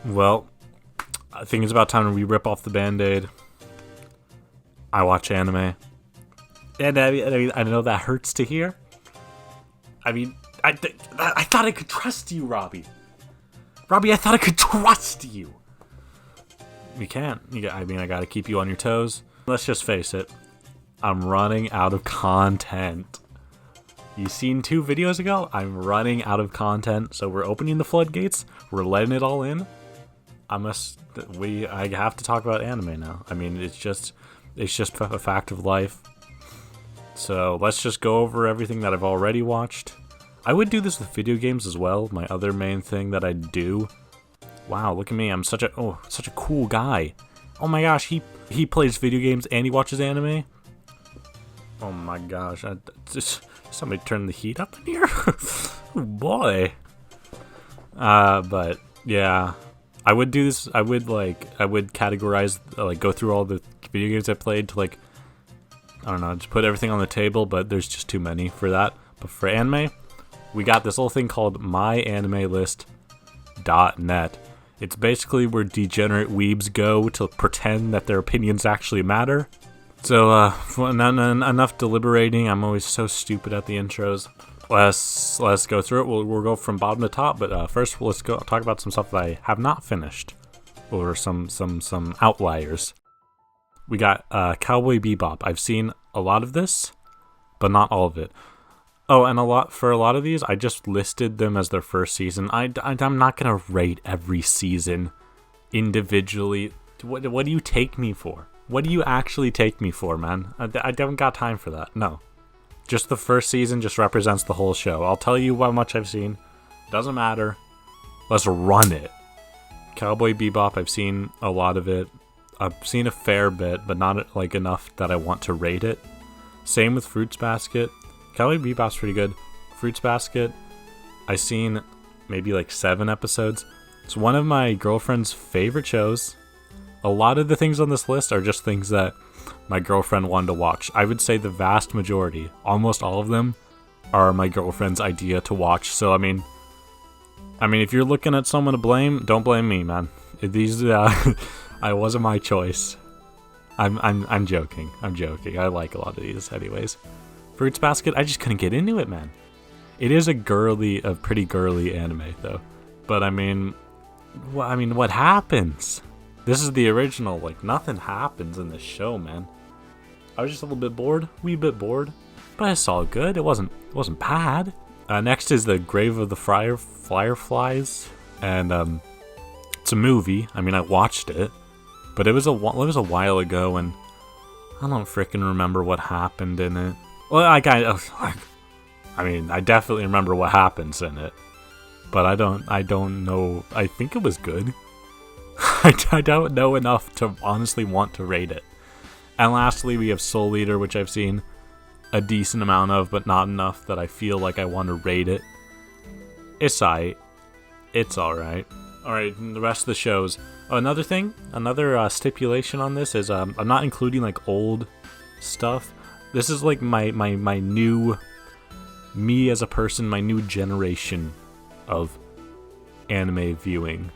Well, I think it's about time we rip off the Band-Aid. I watch anime. And I know that hurts to hear. I mean, I thought I could trust you, Robbie. Robbie, I thought I could trust you. You can't. I gotta keep you on your toes. Let's just face it. I'm running out of content. You seen 2 videos ago? I'm running out of content, so we're opening the floodgates. We're letting it all in. I have to talk about anime now. I mean, it's just a fact of life. So let's just go over everything that I've already watched. I would do this with video games as well. My other main thing that I do. Wow, look at me. I'm such a cool guy. Oh my gosh, he plays video games and he watches anime. Oh my gosh, somebody turn the heat up in here. Oh boy. But yeah, I would do this. I would categorize, go through all the video games I played to I don't know, just put everything on the table, but there's just too many for that. But for anime, we got this little thing called myanimelist.net. It's basically where degenerate weebs go to pretend that their opinions actually matter. So, enough deliberating. I'm always so stupid at the intros. Let's go through it. We'll go from bottom to top, but first let's go talk about some stuff that I have not finished, or some outliers. We got Cowboy Bebop. I've seen a lot of this, but not all of it. Oh, and for a lot of these, I just listed them as their first season. I'm not gonna rate every season individually. What do you take me for? What do you actually take me for, man? I don't got time for that. No. Just the first season just represents the whole show. I'll tell you how much I've seen. Doesn't matter. Let's run it. Cowboy Bebop, I've seen a lot of it. I've seen a fair bit, but not enough that I want to rate it. Same with Fruits Basket. Cowboy Bebop's pretty good. Fruits Basket, I've seen maybe 7 episodes. It's one of my girlfriend's favorite shows. A lot of the things on this list are just things that my girlfriend wanted to watch. I would say the vast majority, almost all of them, are my girlfriend's idea to watch. So I mean, if you're looking at someone to blame, don't blame me, man. These, I wasn't my choice. I'm joking. I like a lot of these, anyways. Fruits Basket, I just couldn't get into it, man. It is a pretty girly anime, though. But what happens? This is the original. Nothing happens in this show, man. I was just a little bit bored, wee bit bored, but it's all good. It wasn't bad. Next is the Grave of the Fireflies, and it's a movie. I watched it, but it was a while ago, and I don't freaking remember what happened in it. Well, I definitely remember what happens in it, but I don't know. I think it was good. I don't know enough to honestly want to rate it. And lastly, we have Soul Eater, which I've seen a decent amount of, but not enough that I feel like I want to rate it. It's alright. It's alright. Alright, the rest of the shows. Oh, another thing, stipulation on this is I'm not including old stuff. This is my new me as a person, my new generation of anime viewing.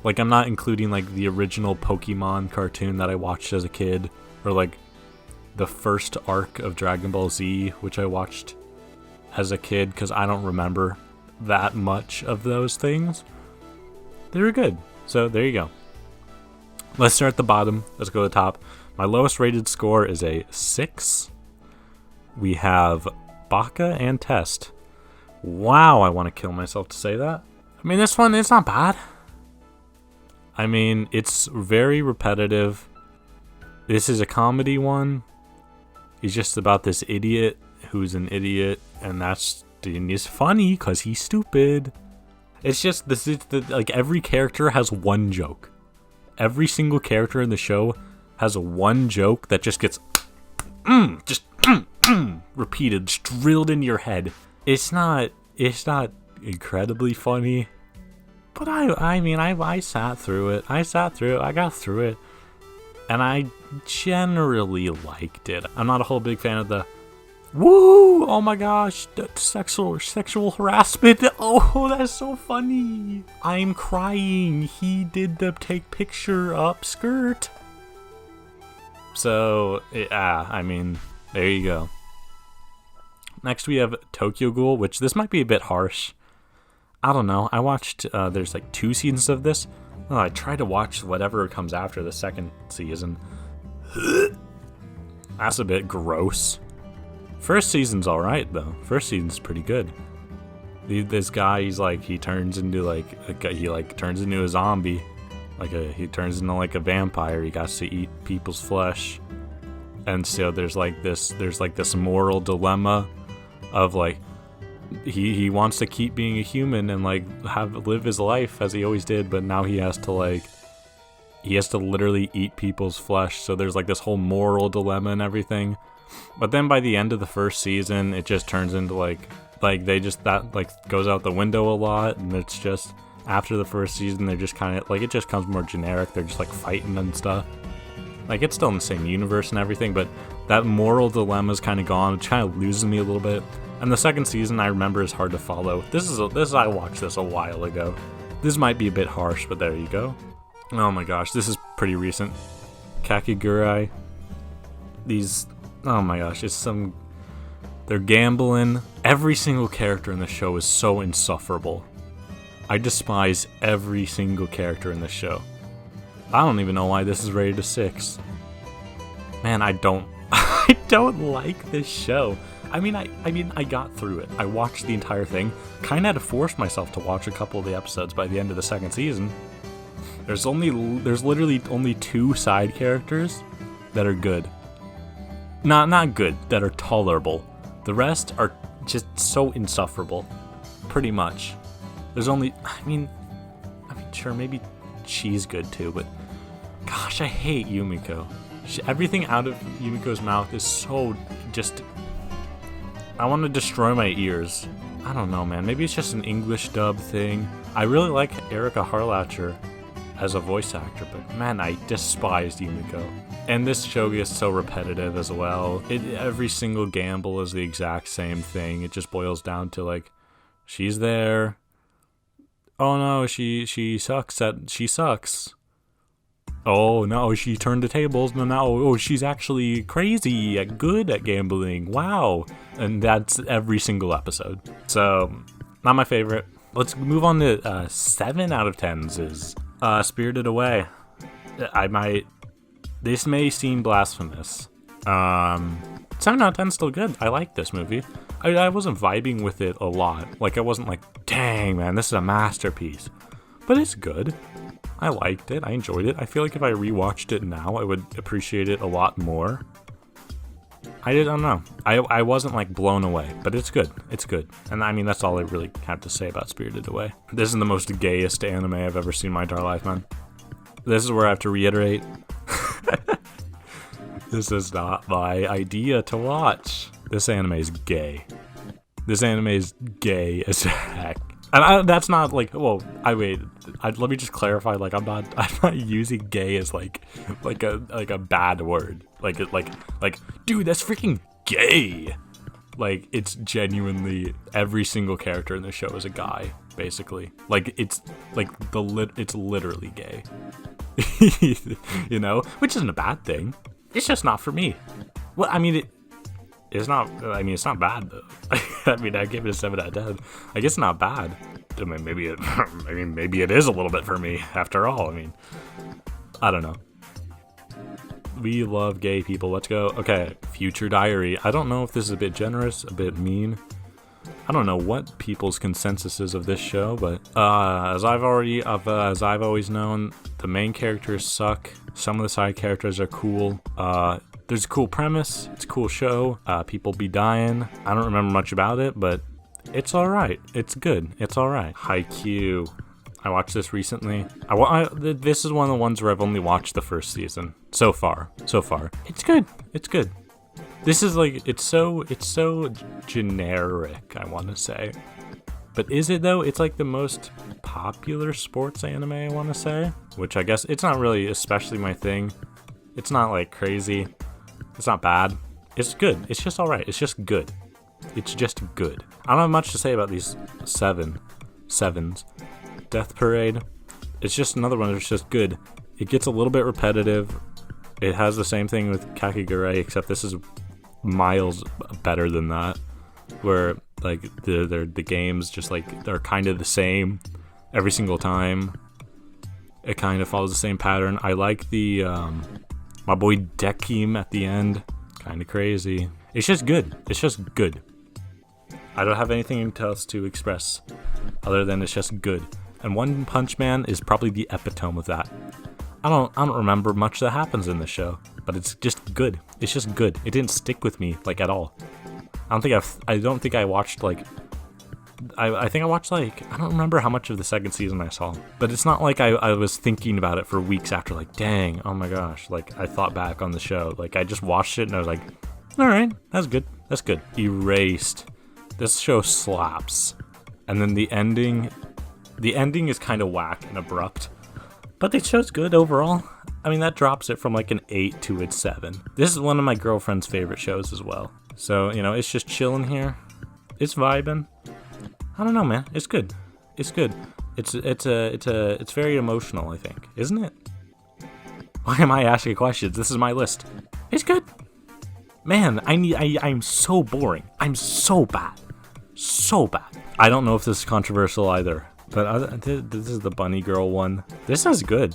I'm not including the original Pokemon cartoon that I watched as a kid, or the first arc of Dragon Ball Z, which I watched as a kid, because I don't remember that much of those things. They were good. So there you go. Let's start at the bottom. Let's go to the top. My lowest rated score is a 6. We have Baka and Test. Wow, I want to kill myself to say that. This one, it's not bad. It's very repetitive. This is a comedy one. He's just about this idiot who's an idiot, and it's funny because he's stupid. It's just every character has one joke. Every single character in the show has one joke that just gets repeated, just drilled into your head. It's not incredibly funny. But I sat through it. I got through it. And I generally liked it. I'm not a whole big fan of the Woo! Oh my gosh, sexual harassment. Oh, that's so funny. I'm crying. He did the take picture up skirt. So, yeah, I mean, there you go. Next we have Tokyo Ghoul, which this might be a bit harsh. I don't know. I watched, there's like 2 seasons of this. Oh, I try to watch whatever comes after the second season. That's a bit gross. First season's alright though. First season's pretty good. This guy, he turns into turns into a zombie. He turns into like a vampire. He got to eat people's flesh. And so there's this moral dilemma of like, he wants to keep being a human and like live his life as he always did, but now he has to literally eat people's flesh. So there's like this whole moral dilemma and everything. But then by the end of the first season, it just turns into that goes out the window a lot, and it's just after the first season they're just kind of like, it just comes more generic. They're just like fighting and stuff. Like, it's still in the same universe and everything, but that moral dilemma's kind of gone. It kind of loses me a little bit. And the second season, I remember, is hard to follow. I watched this a while ago. This might be a bit harsh, but there you go. Oh my gosh, this is pretty recent. Kakigurai. Oh my gosh, they're gambling. Every single character in the show is so insufferable. I despise every single character in the show. I don't even know why this is rated a 6. Man, I don't like this show. I mean, I got through it. I watched the entire thing. Kinda had to force myself to watch a couple of the episodes by the end of the second season. There's literally only 2 side characters that are good. Not good, that are tolerable. The rest are just so insufferable. Pretty much. There's only, sure, maybe she's good too, but gosh, I hate Yumiko. Everything out of Yumiko's mouth is so just, I want to destroy my ears. I don't know, man. Maybe it's just an English dub thing. I really like Erica Harlacher as a voice actor, but man, I despised Yumiko. And this show gets so repetitive as well. Every single gamble is the exact same thing. It just boils down to like, she's there. Oh no, she sucks. She sucks. Oh no, she turned the tables. No, she's actually crazy, good at gambling. Wow. And that's every single episode. So, not my favorite. Let's move on to 7 out of 10s is Spirited Away. This may seem blasphemous. 7 out of 10 is still good. I like this movie. I wasn't vibing with it a lot. Like, I wasn't like, dang man, this is a masterpiece. But it's good. I liked it. I enjoyed it. I feel like if I rewatched it now, I would appreciate it a lot more. I don't know. I wasn't like blown away, but it's good. It's good. And I mean, that's all I really have to say about Spirited Away. This is the most gayest anime I've ever seen in my entire life, man. This is where I have to reiterate. This is not my idea to watch. This anime is gay. This anime is gay as heck. And that's not like, well, let me just clarify, like, I'm not using gay as like a bad word. Like, dude, that's freaking gay. Like, it's genuinely, every single character in the show is a guy, basically. Like, it's literally gay. You know, which isn't a bad thing. It's just not for me. Well, I mean, it's not bad though. I mean, I gave it a 7 out of 10. I guess not bad. I mean, maybe it is a little bit for me after all. I mean, I don't know. We love gay people. Let's go. Okay, Future Diary. I don't know if this is a bit generous, a bit mean. I don't know what people's consensus is of this show, but as I've always known, the main characters suck. Some of the side characters are cool. There's a cool premise. It's a cool show. People be dying. I don't remember much about it, but it's alright. It's good. It's alright. Haikyuu. I watched this recently. This is one of the ones where I've only watched the first season. So far. It's good. It's good. This is like, it's so generic, I want to say. But is it though? It's like the most popular sports anime, I want to say. Which I guess, it's not really especially my thing. It's not like crazy. It's not bad. It's good. It's just all right. It's just good. It's just good. I don't have much to say about these sevens. Death Parade. It's just another one that's just good. It gets a little bit repetitive. It has the same thing with Kakigure, except this is miles better than that. Where like the games just like they're kind of the same every single time. It kind of follows the same pattern. I like the my boy Dekim at the end. Kind of crazy. It's just good. It's just good. I don't have anything else to express other than it's just good. And One Punch Man is probably the epitome of that. I don't remember much that happens in the show, but it's just good. It's just good. It didn't stick with me like at all. I don't think I watched like I think I watched like I don't remember how much of the second season I saw, but it's not like I was thinking about it for weeks after, like, dang, oh my gosh, like I thought back on the show. Like I just watched it and I was like, all right, that's good. Erased. This show slaps. And then the ending is kind of whack and abrupt, but the show's good overall. I mean, that drops it from like an 8 to a 7. This is one of my girlfriend's favorite shows as well. So, you know, it's just chilling here. It's vibing. I don't know, man. It's good. It's good. It's very emotional, I think. Isn't it? Why am I asking questions? This is my list. It's good. Man, I'm so boring. I'm so bad. So bad. I don't know if this is controversial either, but this is the Bunny Girl one. This is good.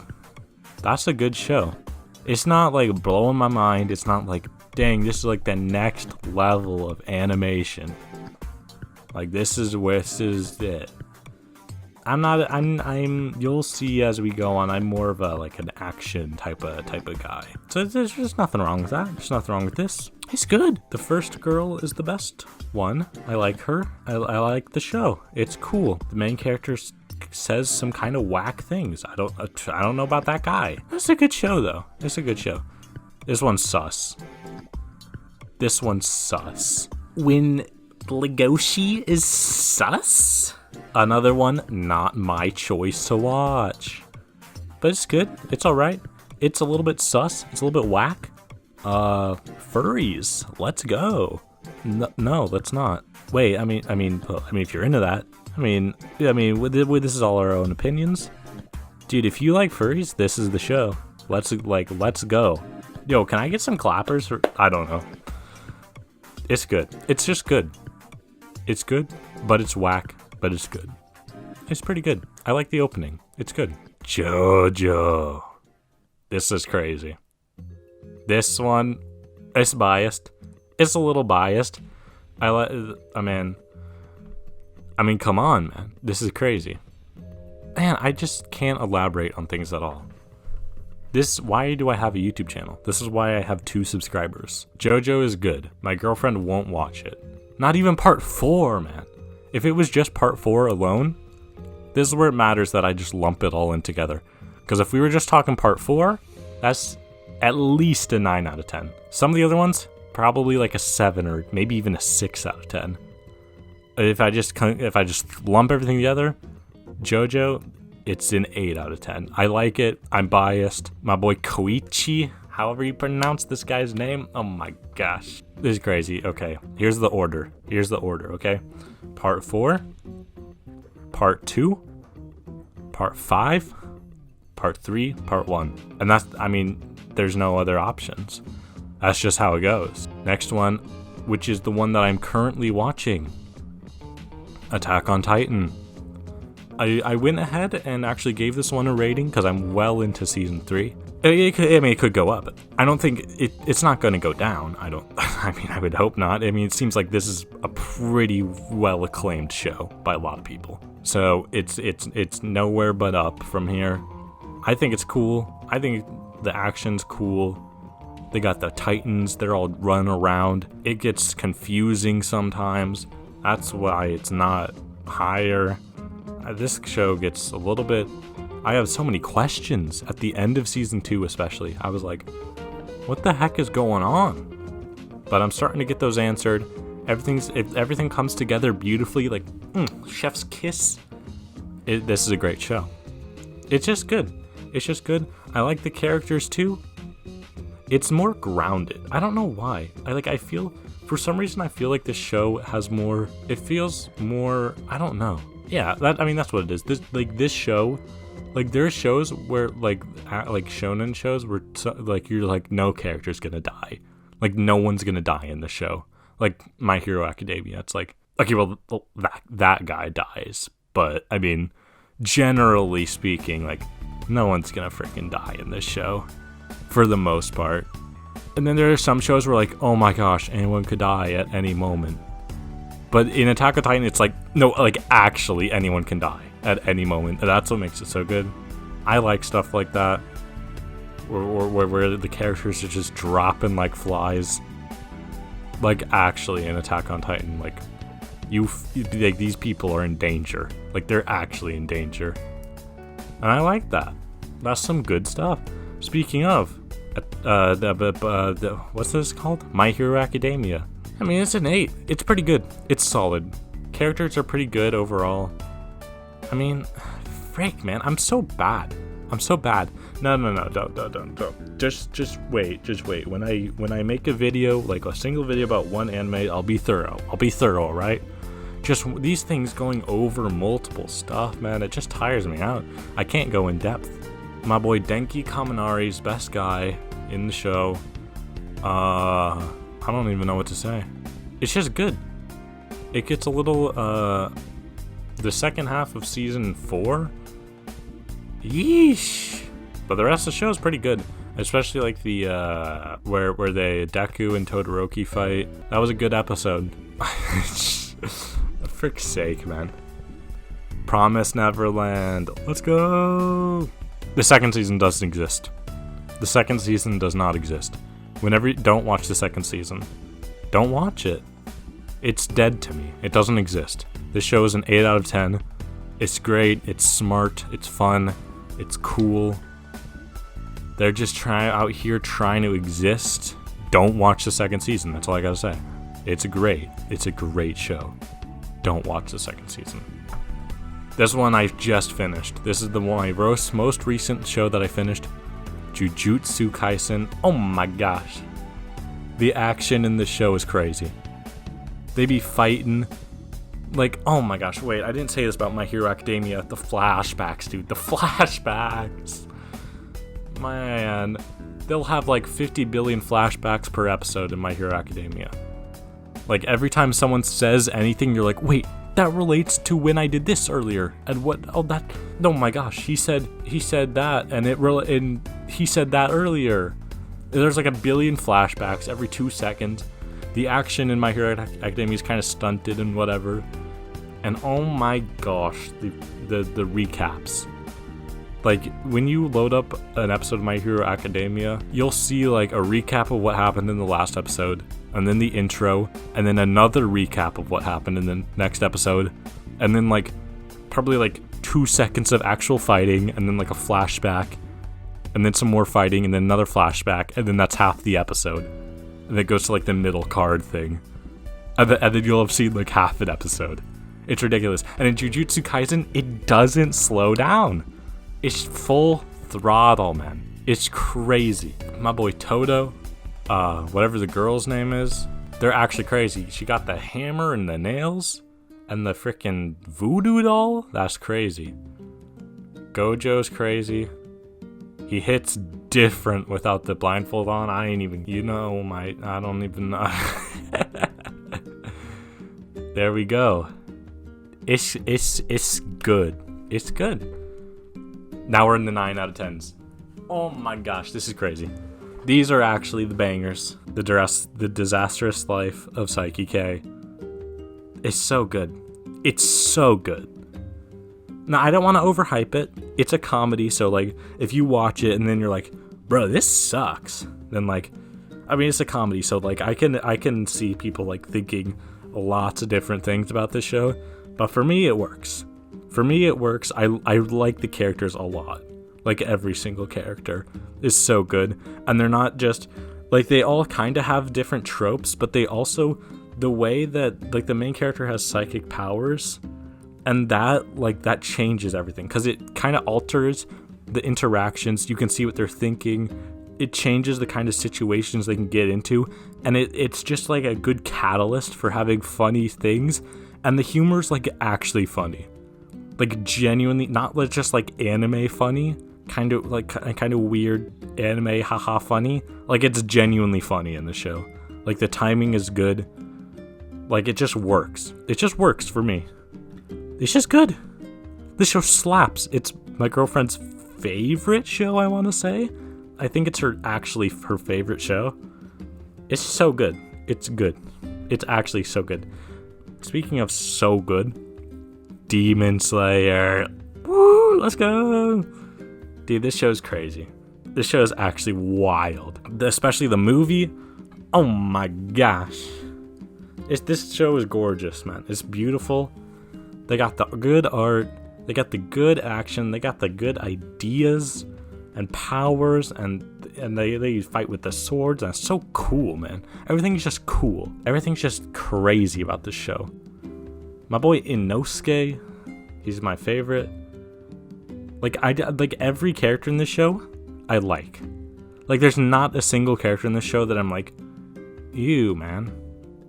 That's a good show. It's not like blowing my mind. It's not like, dang, this is like the next level of animation. Like this is it. You'll see as we go on, I'm more of a like an action type of guy. So there's just nothing wrong with that. There's nothing wrong with this. It's good. The first girl is the best one. I like her. I like the show. It's cool. The main character says some kind of whack things. I don't know about that guy. It's a good show though. It's a good show. This one's sus. When Legoshi is sus? Another one, not my choice to watch. But it's good. It's alright. It's a little bit sus. It's a little bit whack. Furries. Let's go. No, let's not. Wait, I mean, if you're into that, this is all our own opinions. Dude, if you like furries, this is the show. Let's go. Yo, can I get some clappers? I don't know. It's good. It's just good. It's good, but it's whack, but it's good. It's pretty good. I like the opening. It's good. JoJo. This is crazy. This one, it's biased. It's a little biased. I mean, come on, man. This is crazy. Man, I just can't elaborate on things at all. Why do I have a YouTube channel? This is why I have 2 subscribers. JoJo is good. My girlfriend won't watch it. Not even part 4, man. If it was just part 4 alone, this is where it matters that I just lump it all in together. Because if we were just talking part 4, that's at least a 9 out of 10. Some of the other ones, probably like a 7 or maybe even a 6 out of 10. If I just lump everything together, JoJo, it's an 8 out of 10. I like it. I'm biased. My boy Koichi, however you pronounce this guy's name. Oh my gosh. This is crazy. Okay, here's the order, okay? Part 4, Part 2, Part 5, Part 3, Part 1. And there's no other options. That's just how it goes. Next one, which is the one that I'm currently watching. Attack on Titan. I went ahead and actually gave this one a rating because I'm well into season 3. It could go up. I don't think it's not going to go down. I would hope not. It seems like this is a pretty well acclaimed show by a lot of people. So it's nowhere but up from here. I think it's cool. I think the action's cool. They got the Titans. They're all run around. It gets confusing sometimes. That's why it's not higher. This show gets a little bit... I have so many questions at the end of season 2 especially. I was like, what the heck is going on? But I'm starting to get those answered. Everything comes together beautifully, like chef's kiss. This is a great show. It's just good. I like the characters too. It's more grounded. I don't know why. I feel, for some reason, I feel like this show has more, it feels more, I don't know. Yeah, that's what it is. This show, like, there are shows where, like shonen shows where, like, you're like, no character's gonna die. Like, no one's gonna die in the show. Like, My Hero Academia, it's like, okay, well, that guy dies. But, I mean, generally speaking, like, no one's gonna freaking die in this show. For the most part. And then there are some shows where, like, oh my gosh, anyone could die at any moment. But in Attack on Titan, it's like, no, like, actually anyone can die at any moment. And that's what makes it so good. I like stuff like that. Where the characters are just dropping like flies. Like, actually in Attack on Titan, like, like, these people are in danger. Like, they're actually in danger. And I like that. That's some good stuff. Speaking of, what's this called? My Hero Academia. I mean, it's an 8. It's pretty good. It's solid. Characters are pretty good overall. I mean, frick, man, I'm so bad. No, don't. Just wait. When I make a video, like a single video about one anime, I'll be thorough, right? Just these things going over multiple stuff, man, it just tires me out. I can't go in depth. My boy Denki Kaminari's best guy in the show. I don't even know what to say. It's just good. It gets a little, the second half of season 4. Yeesh. But the rest of the show is pretty good. Especially like the, where they Deku and Todoroki fight. That was a good episode. For frick's sake, man. Promise Neverland. Let's go. The second season doesn't exist. The second season does not exist. Don't watch the second season. Don't watch it. It's dead to me. It doesn't exist. This show is an 8 out of 10. It's great. It's smart. It's fun. It's cool. They're just out here trying to exist. Don't watch the second season. That's all I gotta say. It's great. It's a great show. Don't watch the second season. This one I just finished. This is the one most recent show that I finished. Jujutsu Kaisen. Oh my gosh. The action in the show is crazy. They be fighting. Like, oh my gosh, wait, I didn't say this about My Hero Academia. The flashbacks, dude. The flashbacks. Man. They'll have like 50 billion flashbacks per episode in My Hero Academia. Like, every time someone says anything, you're like, wait, that relates to when I did this earlier. And what? Oh, that. Oh my gosh, he said that, and he said that earlier. There's like a billion flashbacks every 2 seconds. The action in My Hero Academia is kind of stunted and whatever. And oh my gosh, the recaps. Like, when you load up an episode of My Hero Academia, you'll see like a recap of what happened in the last episode, and then the intro, and then another recap of what happened in the next episode, and then like probably like 2 seconds of actual fighting, and then like a flashback, and then some more fighting, and then another flashback, and then that's half the episode. And it goes to like the middle card thing. And then you'll have seen like half an episode. It's ridiculous. And in Jujutsu Kaisen, it doesn't slow down. It's full throttle, man. It's crazy. My boy Toto, whatever the girl's name is, they're actually crazy. She got the hammer and the nails and the freaking voodoo doll. That's crazy. Gojo's crazy. He hits different without the blindfold on. I don't even know. There we go. It's good. It's good. Now we're in the 9 out of 10s. Oh my gosh, this is crazy. These are actually the bangers. The Disastrous Life of Psyche K. It's so good. It's so good. Now, I don't want to overhype it. It's a comedy, so like, if you watch it and then you're like, bro, this sucks, then like, I mean, it's a comedy, so like, I can see people like thinking lots of different things about this show, but for me, it works. I like the characters a lot. Like, every single character is so good, and they're not just, like, they all kind of have different tropes, but they also, the way that, like, the main character has psychic powers, and that changes everything, because it kind of alters the interactions. You can see what they're thinking. it changes the kind of situations they can get into, and it's just like a good catalyst for having funny things, and the humor's like actually funny, like genuinely, not just like anime funny, kind of weird anime haha funny. Like it's genuinely funny in the show. Like the timing is good. Like it just works. It just works for me. It's just good. This show slaps. It's my girlfriend's favorite show, I want to say. I think it's her favorite show. It's so good. It's good. It's actually so good. Speaking of so good, Demon Slayer. Woo, let's go. Dude, this show's crazy. This show is actually wild. Especially the movie. Oh my gosh. This show is gorgeous, man. It's beautiful. They got the good art. They got the good action. They got the good ideas and powers, and they fight with the swords, and it's so cool, man. Everything's just cool. Everything's just crazy about this show. My boy Inosuke, he's my favorite. Like every character in this show, I like. Like there's not a single character in this show that I'm like, ew, man.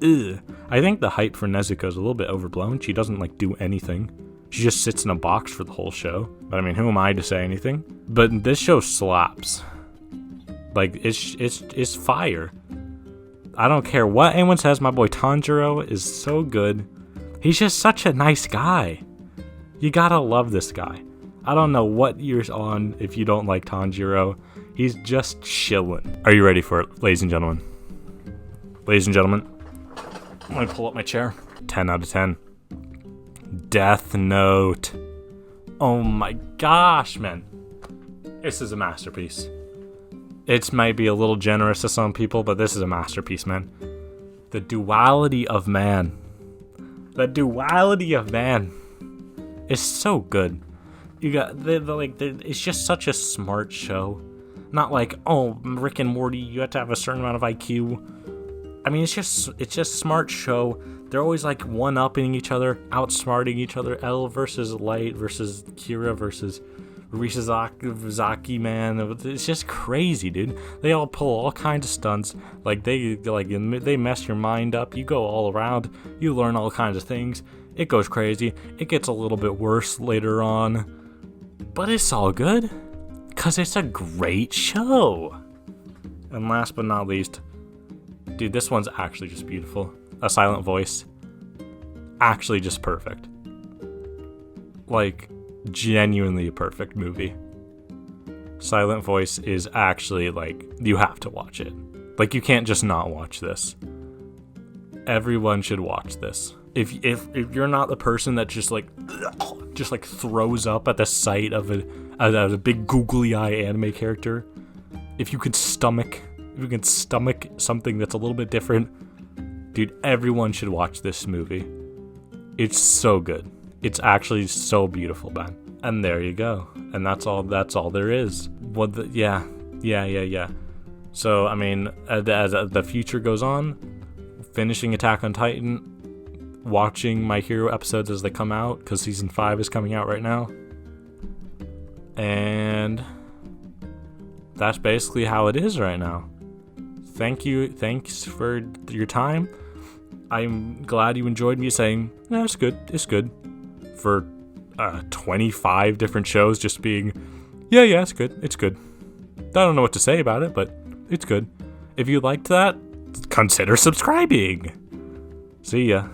Ugh. I think the hype for Nezuko is a little bit overblown. She doesn't like do anything. She just sits in a box for the whole show. But I mean, who am I to say anything? But this show slaps. Like it's fire. I don't care what anyone says. My boy Tanjiro is so good. He's just such a nice guy. You gotta love this guy. I don't know what you're on if you don't like Tanjiro. He's just chillin'. Are you ready for it, ladies and gentlemen? Ladies and gentlemen, I'm gonna pull up my chair. 10 out of 10. Death Note. Oh my gosh, man. This is a masterpiece. It might be a little generous to some people, but this is a masterpiece, man. The duality of man. The duality of man is so good. You got it's just such a smart show. Not like, oh, Rick and Morty, you have to have a certain amount of IQ. I mean, it's just smart show. They're always like one-upping each other, outsmarting each other. L versus Light versus Kira versus Risazaki, man. It's just crazy, dude. They all pull all kinds of stunts. Like they mess your mind up. You go all around. You learn all kinds of things. It goes crazy. It gets a little bit worse later on. But it's all good. Because it's a great show. And last but not least, dude, this one's actually just beautiful. A Silent Voice. Actually just perfect. Like, genuinely a perfect movie. Silent Voice is actually, like, you have to watch it. Like, you can't just not watch this. Everyone should watch this. If you're not the person that just throws up at the sight of a big googly eye anime character, if you could stomach something that's a little bit different, dude, everyone should watch this movie. It's so good. It's actually so beautiful, man. And there you go. And that's all there is. Yeah. So, I mean, as the future goes on, finishing Attack on Titan, watching My Hero episodes as they come out, because season 5 is coming out right now. And that's basically how it is right now. Thanks for your time. I'm glad you enjoyed me saying, no, it's good. For 25 different shows just being, yeah, it's good. I don't know what to say about it, but it's good. If you liked that, consider subscribing. See ya.